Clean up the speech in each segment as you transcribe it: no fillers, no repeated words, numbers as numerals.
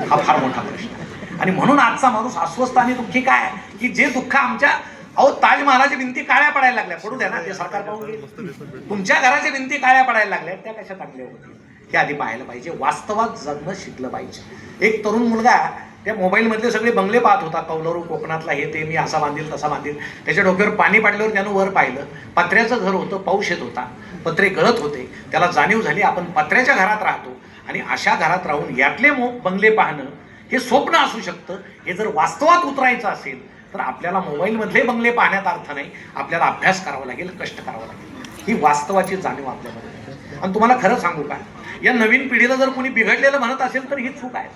हा फार मोठा प्रश्न आहे. आणि म्हणून आजचा माणूस अस्वस्थ आणि दुःखी काय आहे की जे दुःख आमच्या ताजमहालाच्या भिंती काळ्या पडायला लागल्या, पडू द्या ना, ते सरकार पाहून घेईल. तुमच्या घराच्या भिंती काळ्या पडायला लागल्या, त्या कशा चांगल्या होतील हे आधी पाहायला पाहिजे. वास्तवात जगणं शिकलं पाहिजे. एक तरुण मुलगा त्या मोबाईल मधले सगळे बंगले पाहत होता, कौलारू कोकणातला, हे ते, मी असा बांधील तसा बांधील. त्याच्या डोक्यावर पाणी पडल्यावर त्यानं वर पाहिलं, पत्र्याचं घर होतं, पाऊस येत होता, पत्रे गळत होते. त्याला जाणीव झाली आपण पत्र्याच्या घरात राहतो आणि अशा घरात राहून यातले बंगले पाहणं हे स्वप्न असू शकतं. हे जर वास्तवात उतरायचं असेल तर आपल्याला मोबाईल मधले बंगले पाहण्यात अर्थ नाही, आपल्याला अभ्यास करावा लागेल, कष्ट करावं लागेल. ही वास्तवाची जाणीव आपल्यामध्ये. आणि तुम्हाला खरं सांगू का, या नवीन पिढीला जर कोणी बिघडलेलं म्हणत असेल तर ही चूक आहे.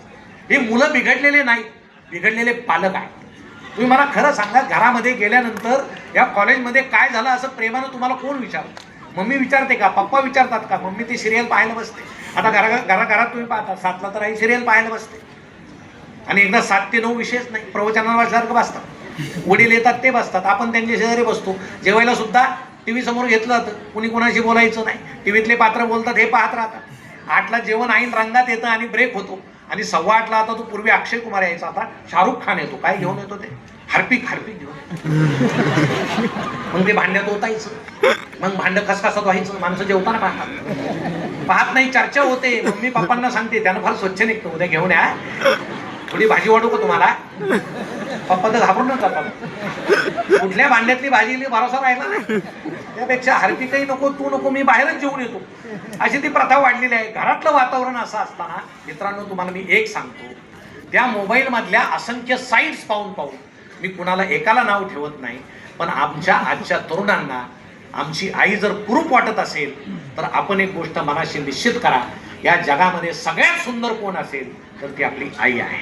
हे मुलं बिघडलेले नाही, बिघडलेले पालक आहेत. तुम्ही मला खरं सांगा, घरामध्ये गेल्यानंतर या कॉलेजमध्ये काय झालं असं प्रेमानं तुम्हाला कोण विचारतं? मम्मी विचारते का? पप्पा विचारतात का? मम्मी ती सिरियल पाहायला बसते. आता घरात तुम्ही पाहता 7ला तर आई सिरियल पाहायला बसते आणि एकदा 7 ते 9 विषयच नाही, प्रवचनाला वाचल्यासारखं बसतात. वडील येतात ते बसतात, आपण त्यांच्या शेजारी बसतो. जेवायला सुद्धा टीव्ही समोर घेतलं जातं, कुणी कोणाशी बोलायचं नाही, टीव्हीतले पात्र बोलतात हे पाहत राहतात. 8ला जेवण ऐन रंगात येतं आणि ब्रेक होतो. आणि 8:15 आता तो पूर्वी अक्षय कुमार यायचा, आता शाहरुख खान येतो. काय घेऊन येतो ते? हार्पिक घेऊन. मग ते भांड्यात ओतायचं, मग भांड खसखसात व्हायचं. माणसं जेवताना पाहत नाही, चर्चा होते. मम्मी पप्पांना सांगते, त्यानं फार स्वच्छ निघतो, उद्या घेऊन या, थोडी भाजी वाढू का तुम्हाला? पप्पा तर घाबरूनच जातात. कुठल्या भांड्यातली भाजी भरोसा राहिला नाही. त्यापेक्षा हार्पिकही नको, तू नको, मी बाहेरच जेवून येतो, अशी ती प्रथा वाढलेली आहे. घरातलं वातावरण असं असताना मित्रांनो, तुम्हाला मी एक सांगतो, त्या मोबाईल मधल्या असंख्य साईट्स पाहून मी कुणाला एकाला नाव ठेवत नाही, पण आमच्या आजच्या तरुणांना आमची आई जर कुरूप वाटत असेल तर आपण एक गोष्ट मनाशी निश्चित करा, या जगामध्ये सगळ्यात सुंदर कोण असेल तर ती आपली आई आहे.